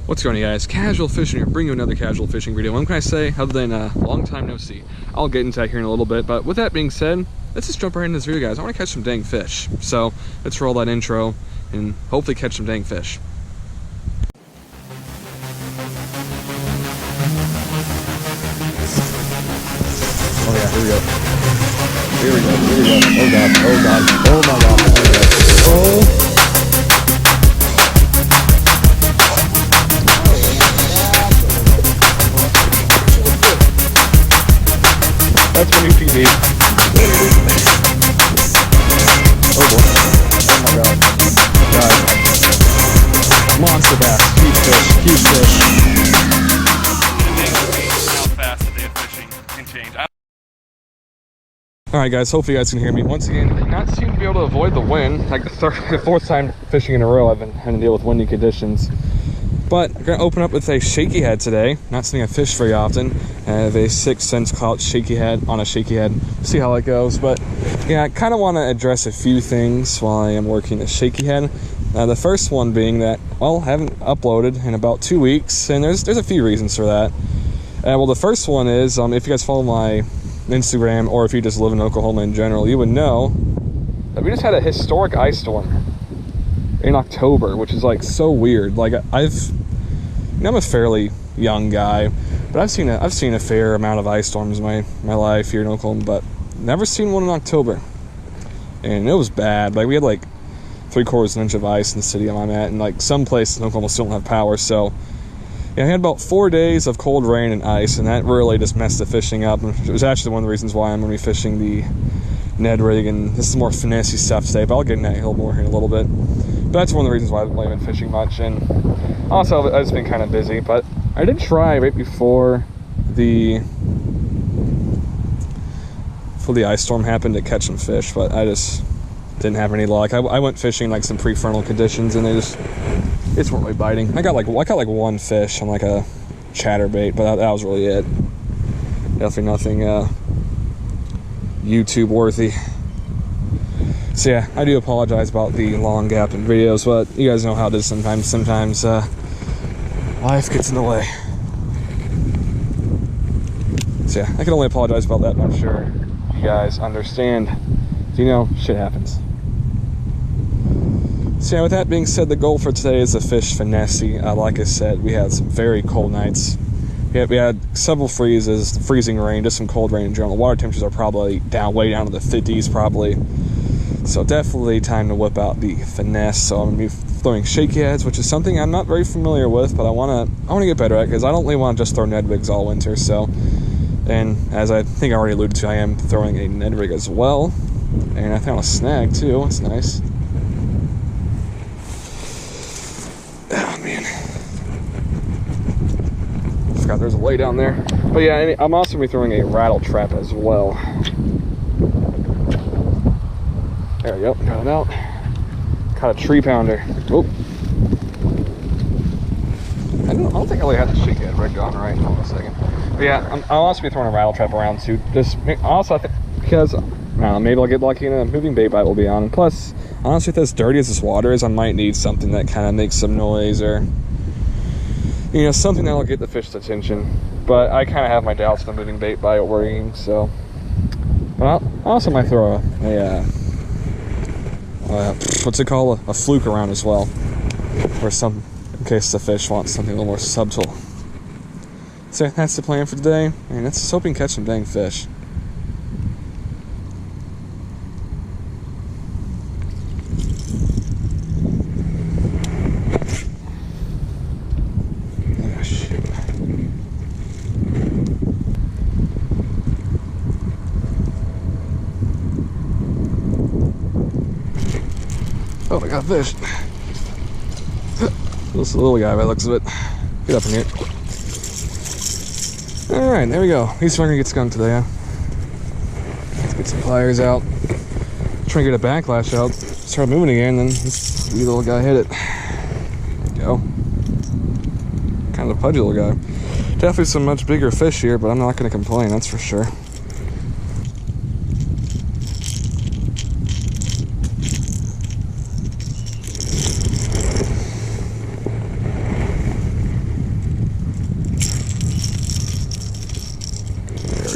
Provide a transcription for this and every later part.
What's going on, guys? Casual fishing here, bring you another casual fishing video. What can I say other than long time no see? I'll get into that here in a little bit, but with that being said, let's just jump right into this video, guys. I want to catch some dang fish. So let's roll that intro and hopefully catch some dang fish. Oh yeah, here we go. Here we go, here we go. Oh god, oh god, oh my god, oh my god. Oh. That's what UTV. Oh boy. Oh my god. God. Monster bass. Huge fish. Huge fish. How fast the day of fishing can change. Alright guys, hopefully you guys can hear me. Once again, I did not seem to be able to avoid the wind. Like the fourth time fishing in a row I've been having to deal with windy conditions. But I'm going to open up with a shaky head today. Not something I fish very often. I have a 6 cents caught shaky head on a shaky head. See how that goes. But yeah, I kind of want to address a few things while I am working the shaky head. The first one being that, well, I haven't uploaded in about 2 weeks. And there's a few reasons for that. Well, the first one is, if you guys follow my Instagram or if you just live in Oklahoma in general, you would know that we just had a historic ice storm in October, which is like so weird. Like I'm a fairly young guy, but I've seen a fair amount of ice storms in my life here in Oklahoma, but never seen one in October, and it was bad. Like we had like 3/4 inch of ice in the city I'm at, and like some places in Oklahoma still don't have power. So yeah, I had about 4 days of cold rain and ice, and that really just messed the fishing up. And it was actually one of the reasons why I'm going to be fishing the Ned rig, and this is more finessey stuff today, but I'll get into that hill more here in a little bit. But that's one of the reasons why I haven't really been fishing much, and also I've just been kind of busy. But I did try right before the ice storm happened to catch some fish, but I just didn't have any luck. I went fishing like some prefrontal conditions, and it's weren't really biting. I got like one fish on like a chatterbait, but that was really it. Definitely nothing YouTube worthy. So yeah, I do apologize about the long gap in videos, but you guys know how it is sometimes. Sometimes life gets in the way. So yeah, I can only apologize about that, but I'm sure you guys understand. You know, shit happens. So yeah, with that being said, the goal for today is to fish finessey. Like I said, we had some very cold nights. We had several freezes, freezing rain, just some cold rain in general. The water temperatures are probably way down to the 50s probably. So definitely time to whip out the finesse. So I'm going to be throwing shaky heads, which is something I'm not very familiar with, but I want to get better at, because I don't really want to just throw Ned rigs all winter. So, and as I think I already alluded to, I am throwing a Ned rig as well, and I found a snag too. That's nice. Oh man, forgot there's a lay down there. But yeah, I'm also going to be throwing a rattle trap as well. There we go, got it out. Caught a tree pounder. Oh, I don't think I really had the shaky head rigged on right. Hold on a second. But yeah, I'll also be throwing a rattle trap around too. Also, I think because I don't know, maybe I'll get lucky and a moving bait bite will be on. And plus, honestly, if as dirty as this water is, I might need something that kind of makes some noise, or something that'll get the fish's attention. But I kind of have my doubts the moving bait bite working. So, but I also might throw what's it called? A fluke around as well, or in case the fish wants something a little more subtle. So that's the plan for today, and let's just hope we can catch some dang fish. Oh shoot. Oh, I got a fish. This little guy by the looks of it. Get up in here. Alright, there we go. At least we're gonna get skunked today, huh? Let's get some pliers out. Try and get a backlash out. Start moving again, then this wee little guy hit it. There we go. Kind of a pudgy little guy. Definitely some much bigger fish here, but I'm not gonna complain, that's for sure.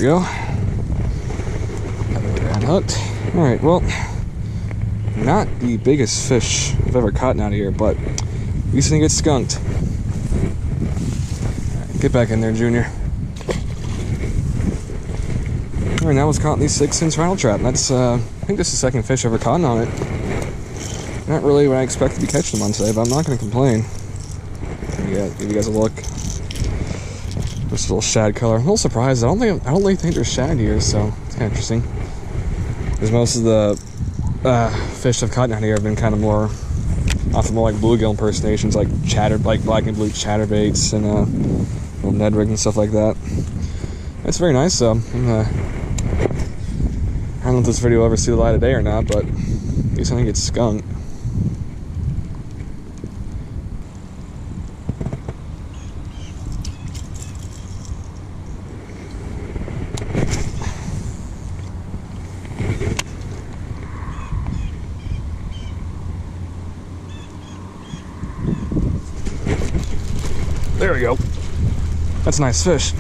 we go. Got hooked. Alright, well, not the biggest fish I've ever caught out of here, but at least I didn't get skunked. Right, get back in there, Junior. Alright, now it's caught in these 6-inch rattle trap. That's, I think this is the second fish I've ever caught on it. Not really what I expect to be catching them on today, but I'm not going to complain. Give you guys a look. Just a little shad color. I'm a little surprised. I don't really think there's shad here, so it's kind of interesting. Because most of the fish I've caught down here have been kind of more, often more like bluegill impersonations, like black and blue chatterbaits and little Ned rig and stuff like that. It's very nice, though. I don't know if this video will ever see the light of day or not, but at least I think it's skunked. There we go. That's a nice fish.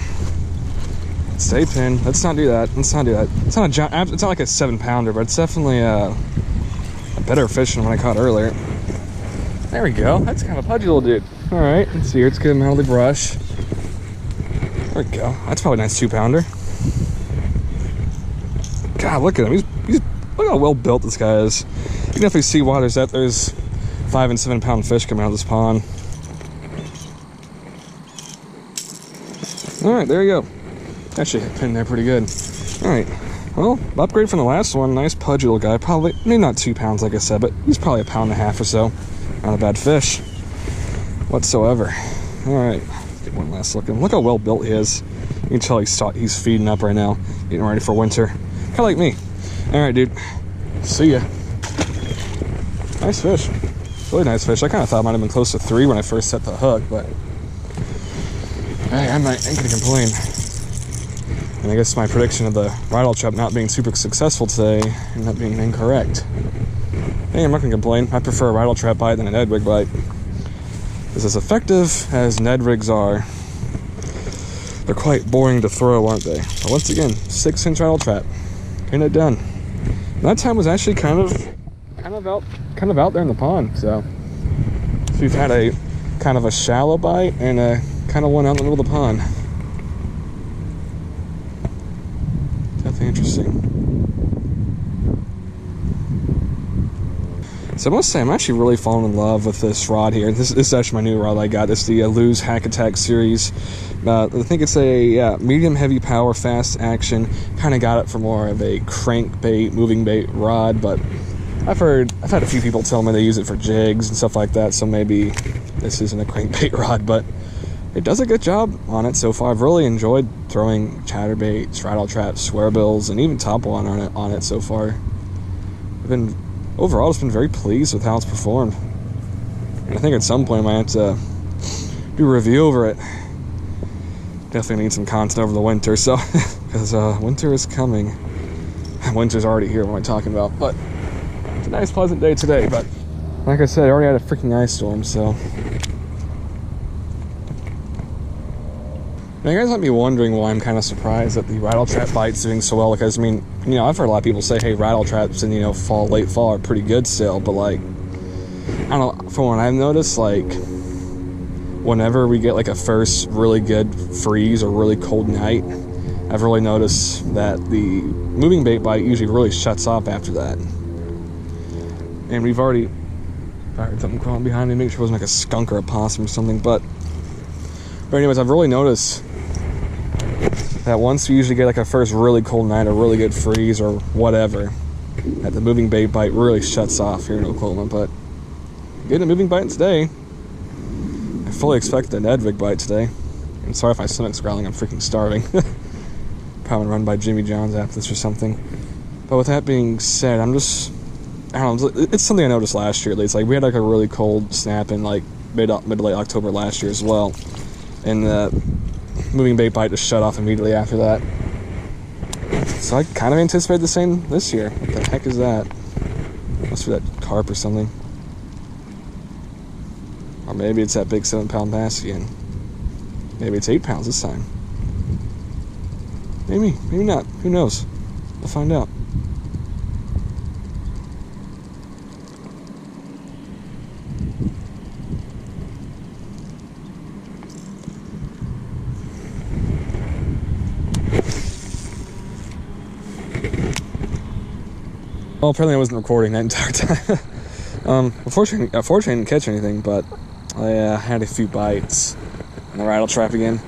Stay pinned. Let's not do that. Let's not do that. It's not it's not like a 7-pounder, but it's definitely a better fish than what I caught earlier. There we go. That's kind of a pudgy little dude. All right, let's see here. Let's get him out of the brush. There we go. That's probably a nice 2-pounder. God, look at him. Look how well built this guy is. You can definitely see why there's 5- and 7-pound fish coming out of this pond. All right, there you go. Actually pinned there pretty good. All right, well, upgrade from the last one. Nice pudgy little guy. Probably, maybe not 2 pounds like I said, but he's probably 1.5 pounds or so. Not a bad fish whatsoever. All right, let's get one last look at him. Look how well built he is. You can tell he's feeding up right now, getting ready for winter. Kind of like me. All right, dude. See ya. Nice fish. Really nice fish. I kind of thought it might have been close to 3 when I first set the hook, but hey, I ain't gonna complain. And I guess my prediction of the rattle trap not being super successful today ended up being incorrect. Hey, I'm not gonna complain. I prefer a rattle trap bite than a Ned rig bite. It's as effective as Ned rigs are. They're quite boring to throw, aren't they? But once again, 6-inch rattle trap. Getting it done. And that time was actually kind of out there in the pond. So we've had a kind of a shallow bite and a kind of one out in the middle of the pond. Definitely interesting. So I must say, I'm actually really falling in love with this rod here. This is actually my new rod I got. It's the Lew's Hack Attack series. I think it's a medium heavy power, fast action. Kind of got it for more of a crankbait, moving bait rod, but I've had a few people tell me they use it for jigs and stuff like that, so maybe this isn't a crankbait rod, but it does a good job on it so far. I've really enjoyed throwing chatterbaits, rattle traps, swearbills, and even top one on it so far. Overall, just been very pleased with how it's performed. And I think at some point I might have to do a review over it. Definitely need some content over the winter, so because winter is coming. Winter's already here. What am I talking about? But it's a nice, pleasant day today. But like I said, I already had a freaking ice storm, so. Now, you guys might be wondering why I'm kind of surprised that the rattle trap bite's doing so well, because, I mean, you know, I've heard a lot of people say, hey, rattle traps in, you know, late fall are pretty good still, but, like, I don't know, from what I've noticed, like, whenever we get, like, a first really good freeze or really cold night, I've really noticed that the moving bait bite usually really shuts off after that. And we've already, I heard something crawling behind me, make sure it wasn't like a skunk or a possum or something, but anyways, I've really noticed that once you usually get like a first really cold night, a really good freeze or whatever, that the moving bait bite really shuts off here in Oklahoma. But getting a moving bite today, I fully expect a Ned rig bite today. I'm sorry if my stomach's growling, I'm freaking starving. Probably run by Jimmy John's after this or something. But with that being said, I don't know, it's something I noticed last year at least. Like, we had like a really cold snap in like mid to late October last year as well. And the moving bait bite just shut off immediately after that. So I kind of anticipate the same this year. What the heck is that? Must be that carp or something. Or maybe it's that big 7-pound bass again. Maybe it's 8 pounds this time. Maybe, maybe not. Who knows? We'll find out. Well, apparently I wasn't recording that entire time. Unfortunately, I didn't catch anything, but I had a few bites on the rattle trap again.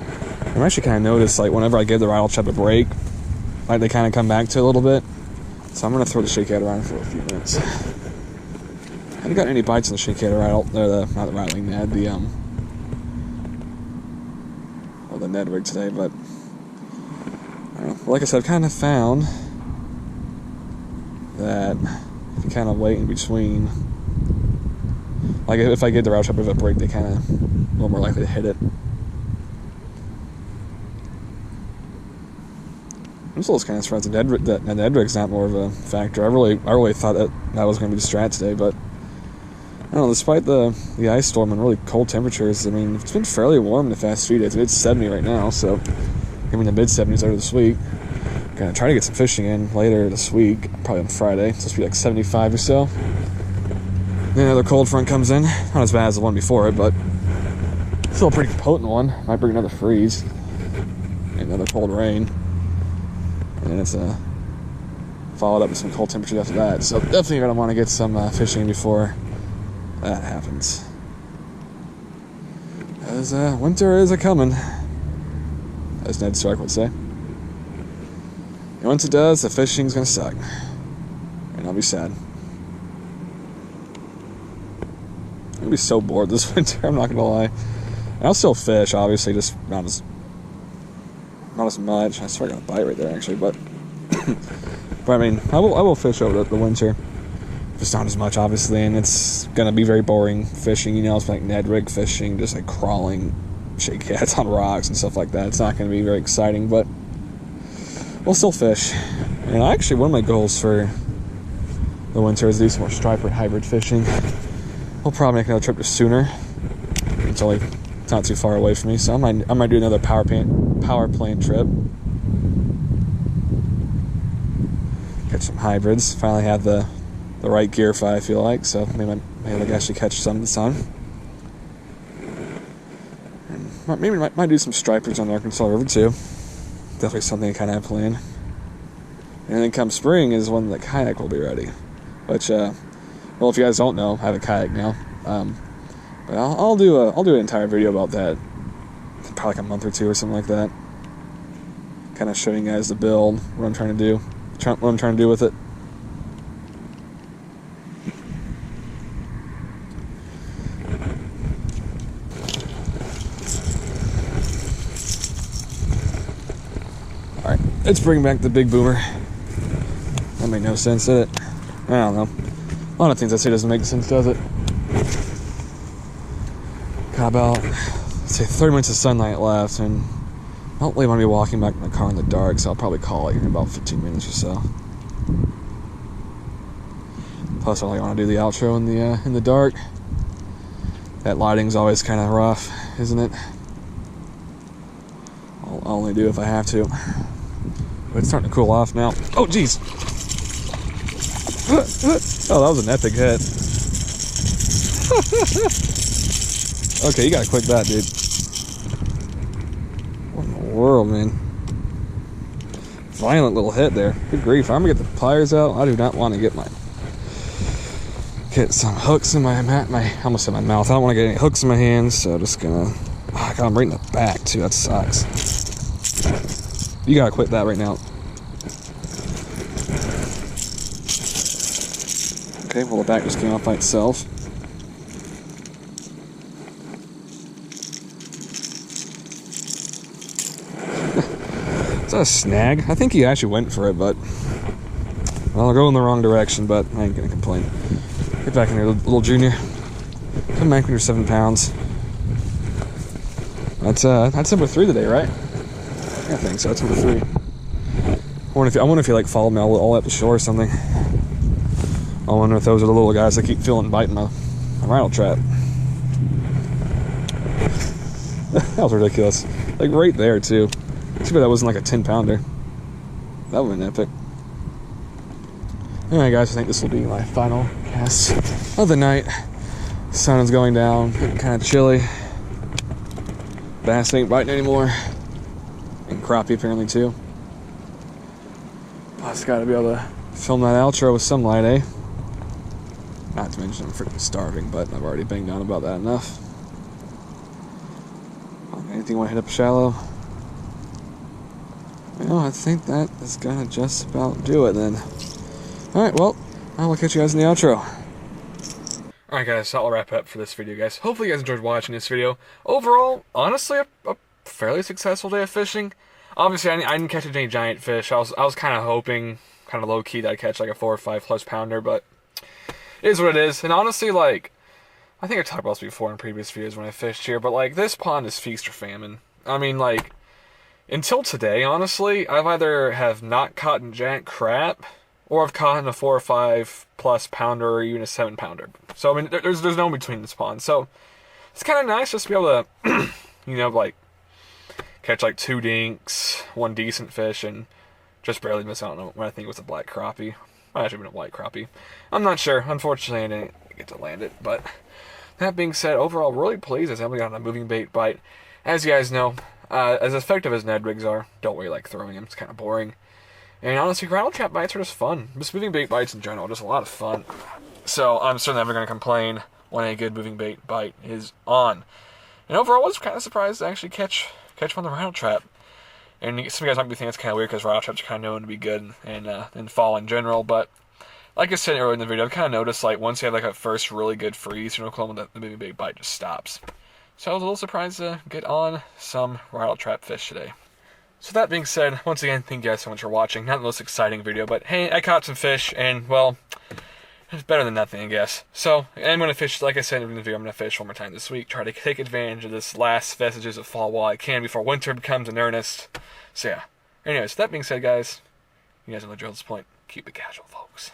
I'm actually kind of noticed, like, whenever I give the rattle trap a break, like, they kind of come back to it a little bit. So I'm going to throw the shake head around for a few minutes. I haven't gotten any bites on the shake head rattle, or not the rattling Ned, the Ned rig today, but I don't know. Like I said, I've kind of found that if you kind of wait in between, like if I give the rattle trap a break, they kind of a little more likely to hit it. I'm still kind of surprised that Ned rig's not more of a factor. I really thought that was going to be the strat today, but I don't know. Despite the ice storm and really cold temperatures, I mean, it's been fairly warm in the past few days. It's 70 right now, so maybe in the mid 70s later this week. Gonna try to get some fishing in later this week, probably on Friday. It's supposed to be like 75 or so. Then another cold front comes in. Not as bad as the one before it, but still a pretty potent one. Might bring another freeze, another cold rain. And it's followed up with some cold temperatures after that. So definitely gonna want to get some fishing before that happens. As winter is a-coming, as Ned Stark would say. And once it does, the fishing's gonna suck. And I'll be sad. I'm gonna be so bored this winter, I'm not gonna lie. And I'll still fish, obviously, just not as much. I swear I got a bite right there, actually, but but I mean, I will fish over the winter. Just not as much, obviously, and it's gonna be very boring fishing. You know, it's like Ned rig fishing, just like crawling shake heads on rocks and stuff like that. It's not gonna be very exciting, but we'll still fish. And actually, one of my goals for the winter is to do some more striper hybrid fishing. We'll probably make another trip to Sooner. It's not too far away from me, so I might do another power plane trip. Catch some hybrids. Finally have the right gear I feel like, so maybe I can actually catch some this time. And maybe might do some stripers on the Arkansas River too. Definitely something I kind of have planned. And then come spring is when the kayak will be ready. Which, well, if you guys don't know, I have a kayak now. But I'll do an entire video about that. Probably like a month or two or something like that. Kind of showing you guys the build, what I'm trying to do, with it. All right, let's bring back the big boomer. That made no sense, did it? I don't know. A lot of things I say doesn't make sense, does it? Got about, let's say, 30 minutes of sunlight left, and I don't really want to be walking back in my car in the dark, so I'll probably call it here in about 15 minutes or so. Plus, I only want to do the outro in the dark. That lighting's always kind of rough, isn't it? I'll only do if I have to. But it's starting to cool off now. Oh, jeez! Oh, that was an epic hit. Okay, you gotta click that, dude. What in the world, man? Violent little hit there. Good grief. I'm gonna get the pliers out. I do not want to get some hooks in my almost in my mouth. I don't want to get any hooks in my hands, so I'm just gonna. Oh, I got them right in the back too. That sucks. You gotta quit that right now. Okay, well the back just came off by itself. Is that a snag? I think he actually went for it, but well, I'll go in the wrong direction, but I ain't gonna complain. Get back in here, little junior. Come back when you're 7 pounds. That's number 3 today, right? Yeah, I think so. That's number 3. I wonder if you like followed me all the way up the shore or something. I wonder if those are the little guys that keep feeling biting my rattle trap. That was ridiculous. Like right there too. Too bad that wasn't like a 10-pounder. That would have been epic. Alright guys, I think this will be my final cast of the night. Sun is going down, getting kind of chilly. Bass ain't biting anymore. And crappie apparently too. I just gotta be able to film that outro with some light, eh? Not to mention I'm freaking starving, but I've already banged on about that enough. Anything want to hit up shallow? Well, I think that is gonna just about do it then. Alright, well, I will catch you guys in the outro. Alright guys, so I'll wrap it up for this video, guys. Hopefully you guys enjoyed watching this video. Overall, honestly, a fairly successful day of fishing. Obviously, I didn't catch any giant fish. I was kind of hoping, kind of low-key, that I'd catch like a 4 or 5 plus pounder, but it is what it is. And honestly, like, I think I talked about this before in previous videos when I fished here, but like, this pond is feast or famine. I mean, like, until today, honestly, I've either have not caught giant crap, or I've caught a 4 or 5 plus pounder, or even a 7 pounder. So I mean, there's no in between this pond. So it's kind of nice just to be able to, you know, like catch like 2 dinks, 1 decent fish, and just barely miss out on what I think was a black crappie. Might actually been a white crappie. I'm not sure. Unfortunately, I didn't get to land it. But that being said, overall, really pleased as Emily got on a moving bait bite. As you guys know, as effective as Ned rigs are, don't really like throwing them. It's kind of boring. And honestly, rattle trap bites are just fun. Just moving bait bites in general, just a lot of fun. So I'm certainly never going to complain when a good moving bait bite is on. And overall, I was kind of surprised to actually catch one on the rattle trap. And some of you guys might be thinking it's kind of weird because rattle traps are kind of known to be good in fall in general. But like I said earlier in the video, I've kind of noticed like once you have like a first really good freeze, you know, the moving bait bite just stops. So I was a little surprised to get on some rattle trap fish today. So that being said, once again, thank you guys so much for watching. Not the most exciting video, but hey, I caught some fish, and well, it's better than nothing, I guess. So, I'm going to fish, like I said in the video, I'm going to fish one more time this week, try to take advantage of this last vestiges of fall while I can before winter becomes in earnest. So yeah. Anyways, that being said, guys, you guys know the drill at this point. Keep it casual, folks.